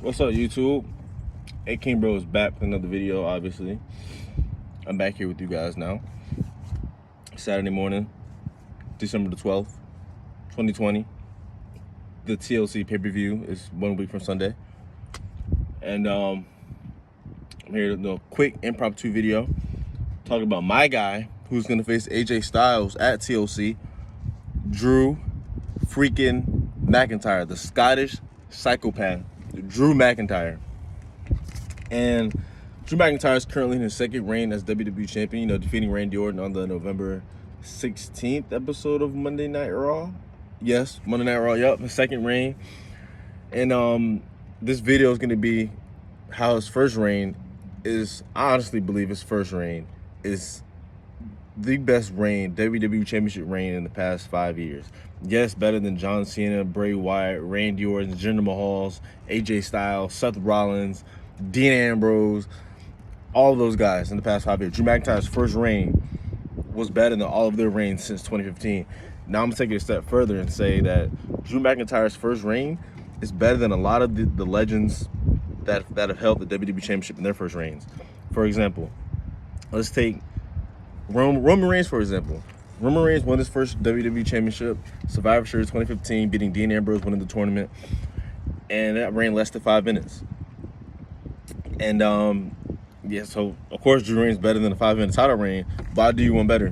What's up, YouTube? King Bro is back with another video, obviously. I'm back here with you guys now. Saturday morning, December the 12th, 2020. The TLC pay-per-view is 1 week from Sunday. And I'm here to do a quick impromptu video talking about my guy who's going to face AJ Styles at TLC, Drew freaking McIntyre, the Scottish psychopath, Drew McIntyre. And Drew McIntyre is currently in his second reign as WWE champion, defeating Randy Orton on the November 16th episode of Monday Night Raw. Yes, Monday Night Raw, yep, his second reign. And this video is going to be how his first reign is. I honestly believe his first reign is the best reign, WWE Championship reign in the past 5 years. Yes, better than John Cena, Bray Wyatt, Randy Orton, Jinder Mahal's, AJ Styles, Seth Rollins, Dean Ambrose, all of those guys in the past 5 years. Drew McIntyre's first reign was better than all of their reigns since 2015. Now I'm going to take it a step further and say that Drew McIntyre's first reign is better than a lot of the legends that have held the WWE Championship in their first reigns. For example, let's take Roman Reigns, for example. Roman Reigns won his first WWE Championship, Survivor Series 2015, beating Dean Ambrose, winning the tournament. And that reign lasted 5 minutes. And, so, of course, Drew Reigns better than a 5-minute title reign. But I'll do you one better.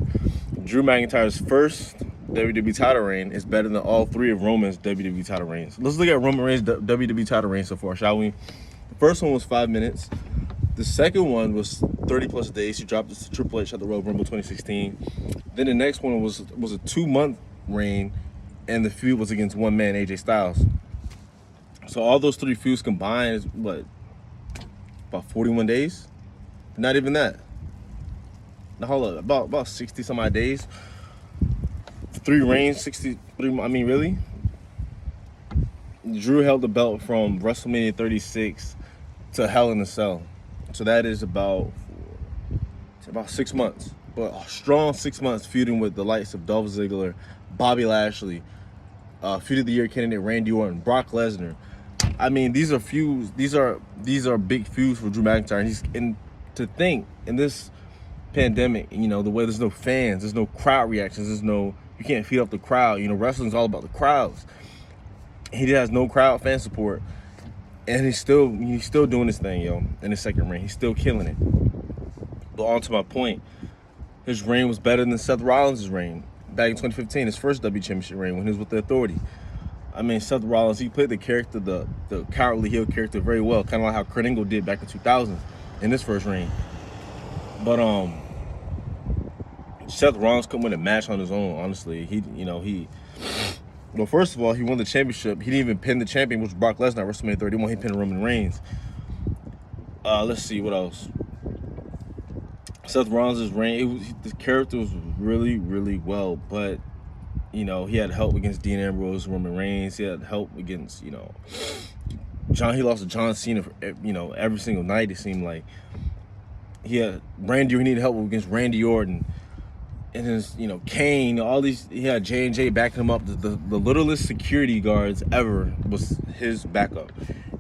Drew McIntyre's first WWE title reign is better than all three of Roman's WWE title reigns. Let's look at Roman Reigns' WWE title reign so far, shall we? The first one was 5 minutes. The second one was 30-plus days. He dropped it to Triple H at the Royal Rumble 2016. Then the next one was a 2-month reign, and the feud was against one man, AJ Styles. So all those three feuds combined is, what, about 41 days? Not even that. Now, hold up, about 60-some-odd days. 3 reigns, 63, I mean, really? Drew held the belt from WrestleMania 36 to Hell in a Cell. So that is about 6 months. But a strong 6 months feuding with the likes of Dolph Ziggler, Bobby Lashley, feud of the year candidate Randy Orton, Brock Lesnar. I mean, these are feuds. These are big feuds for Drew McIntyre. And to think in this pandemic, the way there's no fans, there's no crowd reactions, you can't feed up the crowd. Wrestling's all about the crowds. He has no crowd fan support. And he's still doing his thing, in his second reign. He's still killing it. But on to my point, his reign was better than Seth Rollins' reign back in 2015, his first WWE Championship reign when he was with the Authority. I mean, Seth Rollins, he played the character, the cowardly heel character very well, kind of like how Kurt Angle did back in 2000 in his first reign. But Seth Rollins couldn't win a match on his own, honestly. Well, first of all, he won the championship. He didn't even pin the champion, which was Brock Lesnar at WrestleMania 31. He pinned Roman Reigns. Let's see, what else? Seth Rollins' reign, the character was really, really well, but, he had help against Dean Ambrose, Roman Reigns. He had help against, he lost to John Cena, every single night, it seemed like. He needed help against Randy Orton. And his, Kane, all these, he had J&J backing him up. The littlest security guards ever was his backup.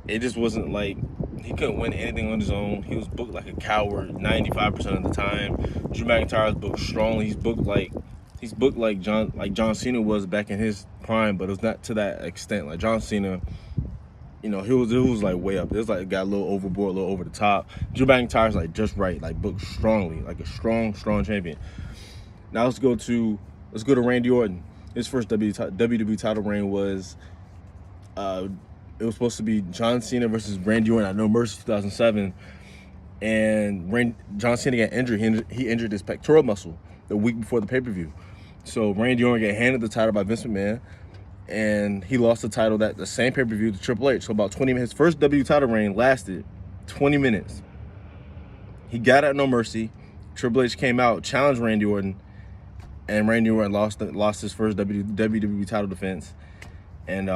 It just wasn't like, he couldn't win anything on his own. He was booked like a coward 95% of the time. Drew McIntyre was booked strongly. He's booked like John Cena was back in his prime, but it was not to that extent. Like John Cena, it was like way up. It was like got a little overboard, a little over the top. Drew McIntyre's like just right, like booked strongly, like a strong champion. Now let's go to Randy Orton. His first WWE title reign was, it was supposed to be John Cena versus Randy Orton at No Mercy 2007, and John Cena got injured. He injured his pectoral muscle the week before the pay-per-view. So Randy Orton got handed the title by Vince McMahon, and he lost the title the same pay-per-view to Triple H. So about 20 minutes. His first W title reign lasted 20 minutes. He got at No Mercy. Triple H came out, challenged Randy Orton, and Randy Orton lost his first WWE title defense. And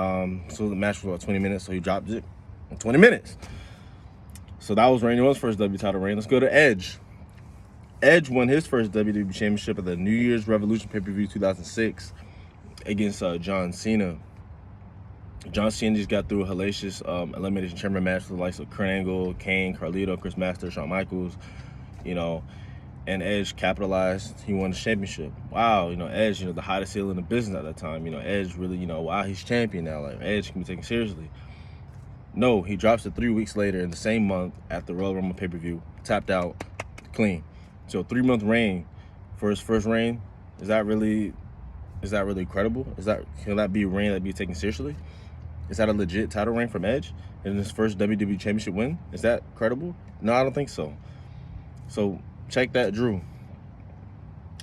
so the match was about 20 minutes, so he dropped it in 20 minutes. So that was Randy Orton's first WWE title reign. Let's go to Edge. Edge won his first WWE Championship at the New Year's Revolution pay-per-view 2006 against John Cena. John Cena just got through a hellacious elimination chamber match with the likes of Kurt Angle, Kane, Carlito, Chris Masters, Shawn Michaels, you know, and Edge capitalized. He won the championship. Wow, Edge, the hottest heel in the business at that time. Edge really, wow, he's champion now. Like, Edge can be taken seriously. No, he drops it 3 weeks later in the same month at the Royal Rumble pay-per-view, tapped out, clean. So 3-month reign for his first reign, is that really credible? Can that be a reign that be taken seriously? Is that a legit title reign from Edge in his first WWE Championship win? Is that credible? No, I don't think so. So check that, Drew.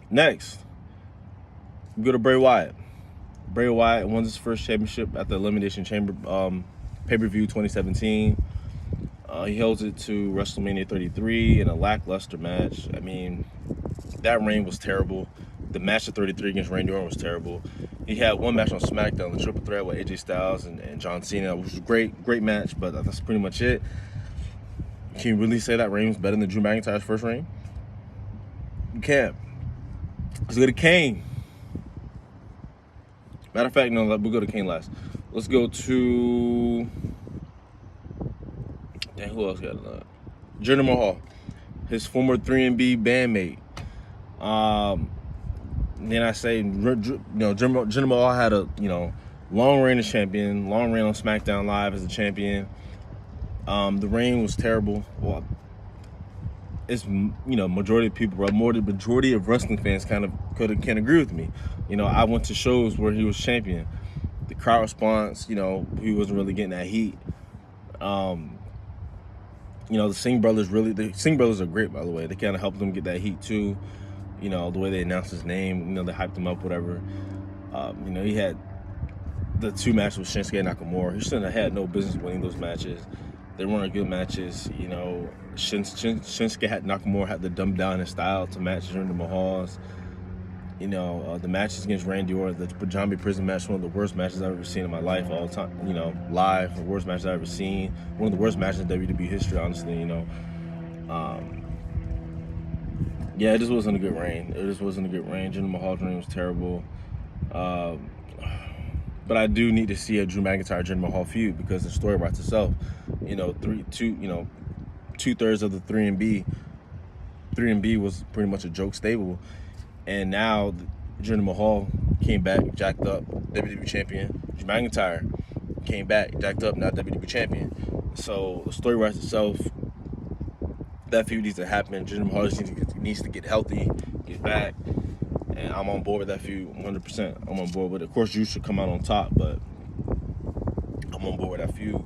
Next, we go to Bray Wyatt. Bray Wyatt won his first championship at the Elimination Chamber pay-per-view 2017. He holds it to WrestleMania 33 in a lackluster match. I mean, that reign was terrible. The match at 33 against Randy Orton was terrible. He had one match on SmackDown, the triple threat with AJ Styles and John Cena, which was a great match, but that's pretty much it. Can you really say that reign was better than Drew McIntyre's first reign? You can't. Let's go to Kane. Matter of fact, no, we'll go to Kane last. Let's go to... Dang, who else got it? Jinder Mahal, his former 3MB bandmate. Then I say, Jinder Mahal had a, long reign as champion, long reign on SmackDown Live as a champion. The reign was terrible. Well, it's, majority of people, the majority of wrestling fans can agree with me. I went to shows where he was champion. The crowd response, he wasn't really getting that heat. The Singh brothers are great, by the way. They kind of helped them get that heat too. The way they announced his name, they hyped him up, whatever. He had the 2 matches with Shinsuke Nakamura. He shouldn't have had no business winning those matches. They weren't good matches. Shinsuke Nakamura had to dumb down his style to match Jinder Mahal's. The matches against Randy Orton, the Punjabi prison match, one of the worst matches I've ever seen in my life, all the time. Live, the worst matches I've ever seen. One of the worst matches in WWE history, honestly. Yeah, it just wasn't a good reign. Jinder Mahal's reign was terrible. But I do need to see a Drew McIntyre Jinder Mahal feud because the story writes itself. 2/3 of the 3MB was pretty much a joke stable. And now Jinder Mahal came back, jacked up, WWE champion. Drew McIntyre came back, jacked up, now WWE champion. So the story writes itself. That feud needs to happen. Jinder Mahal needs to get healthy, get back. And I'm on board with that feud 100%. I'm on board with it. Of course, you should come out on top, but I'm on board with that feud.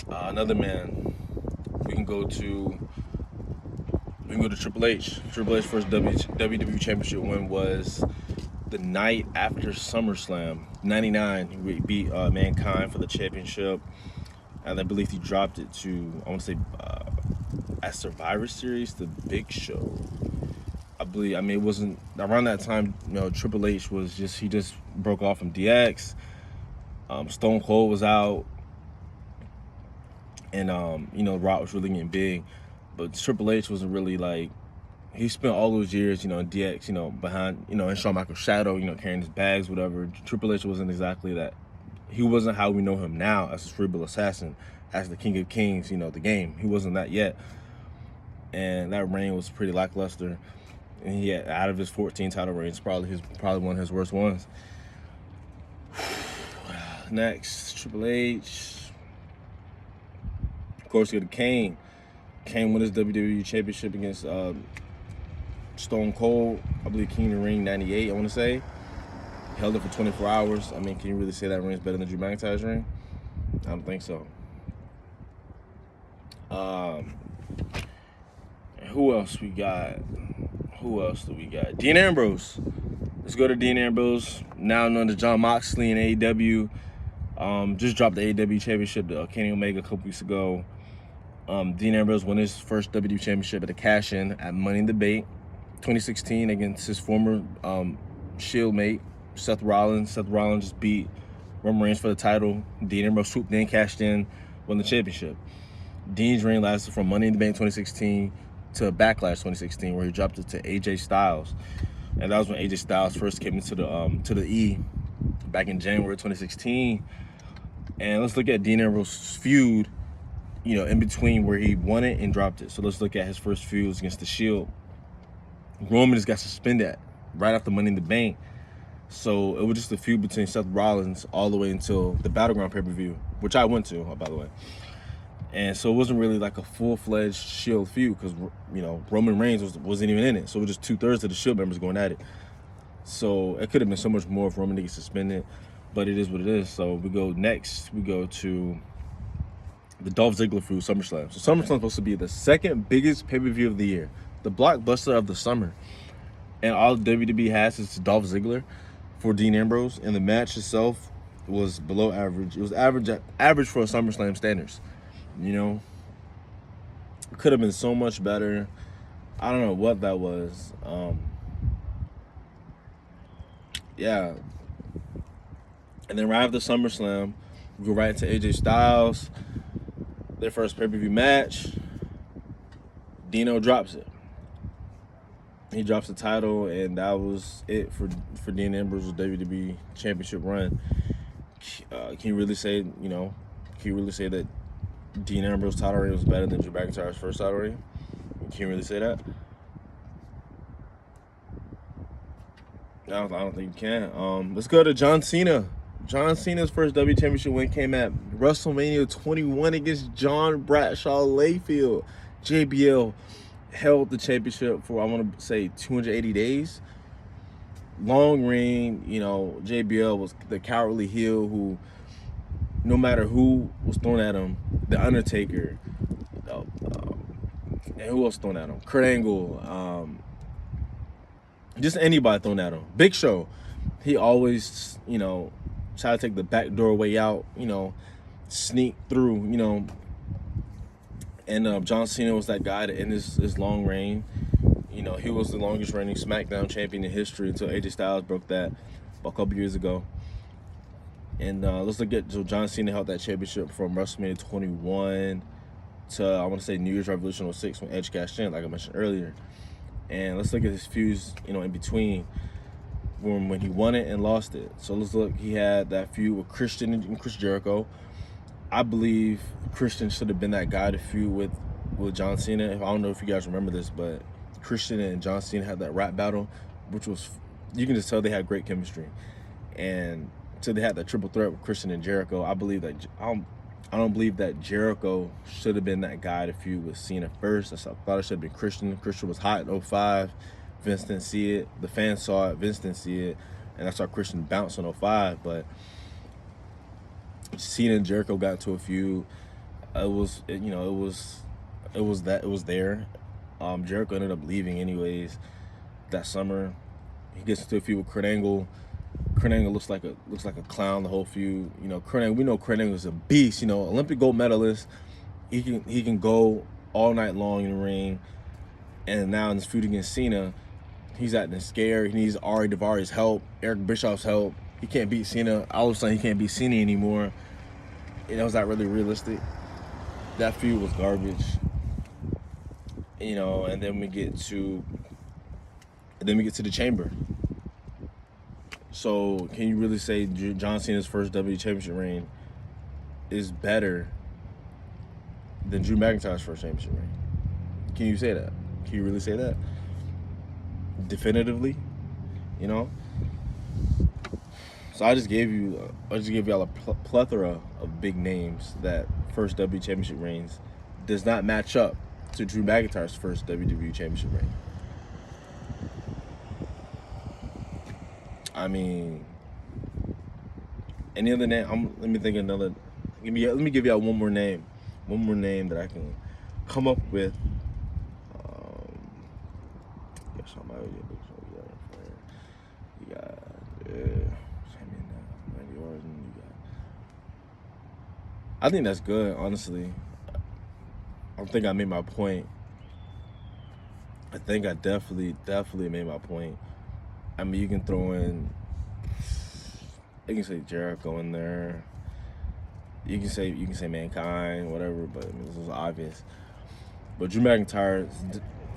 Another man, we can go to Triple H. Triple H's first WWE Championship win was the night after SummerSlam, 99. He beat Mankind for the championship. And I believe he dropped it to, at Survivor Series, the Big Show. It wasn't, around that time, Triple H he just broke off from DX. Stone Cold was out. And, Rock was really getting big. But Triple H wasn't really he spent all those years, in DX, behind, in Shawn Michaels' shadow, carrying his bags, whatever. Triple H wasn't exactly that. He wasn't how we know him now as a cerebral assassin, as the King of Kings, the game. He wasn't that yet. And that reign was pretty lackluster. And he had, out of his 14 title reigns, probably one of his worst ones. Next, Triple H. Of course, you got Kane. Kane won his WWE Championship against Stone Cold. I believe King of the Ring 98, I want to say. Held it for 24 hours. Can you really say that ring is better than Drew McIntyre's ring? I don't think so. Who else we got? Dean Ambrose. Let's go to Dean Ambrose, now known as Jon Moxley in AEW. Just dropped the AEW Championship to Kenny Omega a couple weeks ago. Dean Ambrose won his first WWE Championship at a cash-in at Money in the Bank 2016 against his former Shield mate, Seth Rollins. Seth Rollins just beat Roman Reigns for the title. Dean Ambrose swooped in, cashed in, won the championship. Dean's reign lasted from Money in the Bank 2016 to Backlash 2016, where he dropped it to AJ Styles. And that was when AJ Styles first came into the E back in January 2016. And let's look at Dean Ambrose' feud, in between where he won it and dropped it. So let's look at his first feud against The Shield. Roman just got suspended right after Money in the Bank. So it was just a feud between Seth Rollins all the way until the Battleground pay-per-view, which I went to, by the way. And so it wasn't really like a full-fledged Shield feud because, Roman Reigns wasn't even in it. So it was just 2/3 of the Shield members going at it. So it could have been so much more if Roman didn't get suspended, but it is what it is. So we go to the Dolph Ziggler feud, SummerSlam. So SummerSlam's supposed to be the second biggest pay-per-view of the year, the blockbuster of the summer. And all WWE has is Dolph Ziggler for Dean Ambrose, and the match itself was below average. It was average for a SummerSlam standards. It could have been so much better. I don't know what that was. Yeah. And then right after SummerSlam, we go right into AJ Styles, their first pay-per-view match. Dino drops it. He drops the title, and that was it for Dean Ambrose's WWE Championship run. Can you really say that Dean Ambrose's title reign was better than Drew McIntyre's first title reign? Can you really say that? I don't think you can. Let's go to John Cena. John Cena's first W Championship win came at WrestleMania 21 against John Bradshaw Layfield. JBL held the championship for, I want to say, 280 days. Long reign. JBL was the cowardly heel who, no matter who was thrown at him, The Undertaker, and who else thrown at him? Kurt Angle, just anybody thrown at him. Big Show, he always, try to take the back door way out, sneak through, and John Cena was that guy to end his long reign. He was the longest reigning SmackDown champion in history until AJ Styles broke that a couple years ago. And let's look at, so John Cena held that championship from WrestleMania 21 to, I want to say, New Year's Revolution 06 when Edge cashed in, like I mentioned earlier. And let's look at his feuds, in between when he won it and lost it. So let's look, he had that feud with Christian and Chris Jericho. I believe Christian should have been that guy to feud with John Cena. I don't know if you guys remember this, but Christian and John Cena had that rap battle, which was, you can just tell they had great chemistry. And so they had that triple threat with Christian and Jericho. I don't believe that Jericho should have been that guy to feud with Cena first. I thought it should have been Christian. Christian was hot in 05. Vince didn't see it. The fans saw it. Vince didn't see it. And I saw Christian bounce in 05. But Cena and Jericho got into a feud. It was there. Jericho ended up leaving anyways that summer. He gets into a feud with Kurt Angle. Kurt Angle looks like a clown the whole feud. Kurt Angle, we know Kurt Angle is a beast. Olympic gold medalist. He can go all night long in the ring. And now in this feud against Cena, he's acting scared. He needs Ari Daivari help, Eric Bischoff's help. He can't beat Cena. All of a sudden, he can't beat Cena anymore. Was that really realistic? That feud was garbage. And then we get to the Chamber. So, can you really say John Cena's first WWE Championship reign is better than Drew McIntyre's first championship reign? Can you say that? Can you really say that? Definitively? So I just gave y'all a plethora of big names that first WWE Championship reigns does not match up to Drew McIntyre's first WWE Championship reign. I mean, any other name? Let me think of another. Let me give y'all one more name that I can come up with. You got Randy Orton. I think that's good, honestly. I think I made my point. I think I definitely made my point. I mean, you can throw in, you can say Jericho in there. You can say Mankind, whatever, but I mean, this was obvious. But Drew McIntyre's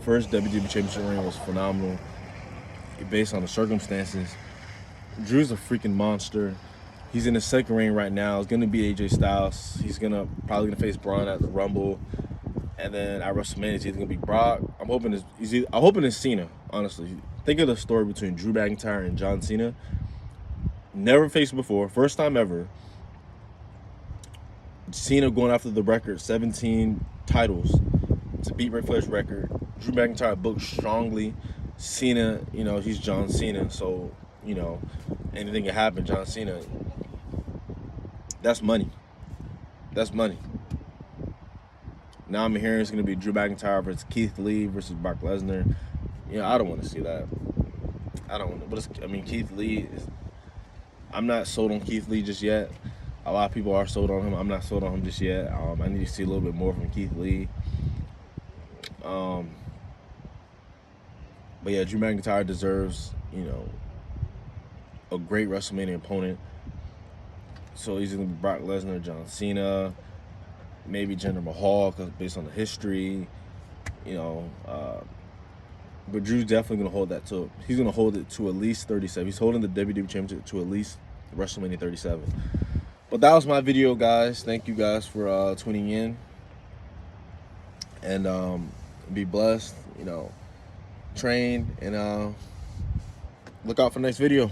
first WWE Championship reign was phenomenal, based on the circumstances. Drew's a freaking monster. He's in the second ring right now. It's gonna be AJ Styles. He's probably gonna face Braun at the Rumble, and then at WrestleMania it's either gonna be Brock. I'm hoping it's Cena. Honestly, think of the story between Drew McIntyre and John Cena. Never faced before, first time ever. Cena going after the record, 17 titles to beat Ric Flair's record. Drew McIntyre booked strongly. Cena, he's John Cena, so anything can happen. John Cena. That's money. That's money. Now I'm hearing it's going to be Drew McIntyre versus Keith Lee versus Brock Lesnar. I don't want to see that. I don't want to. But Keith Lee I'm not sold on Keith Lee just yet. A lot of people are sold on him. I'm not sold on him just yet. I need to see a little bit more from Keith Lee. But yeah, Drew McIntyre deserves, a great WrestleMania opponent. So he's going to be Brock Lesnar, John Cena, maybe Jinder Mahal, cause based on the history, But Drew's definitely going to hold that to. He's going to hold it to at least 37. He's holding the WWE Championship to at least WrestleMania 37. But that was my video, guys. Thank you guys for tuning in. And be blessed, train, and look out for the next video.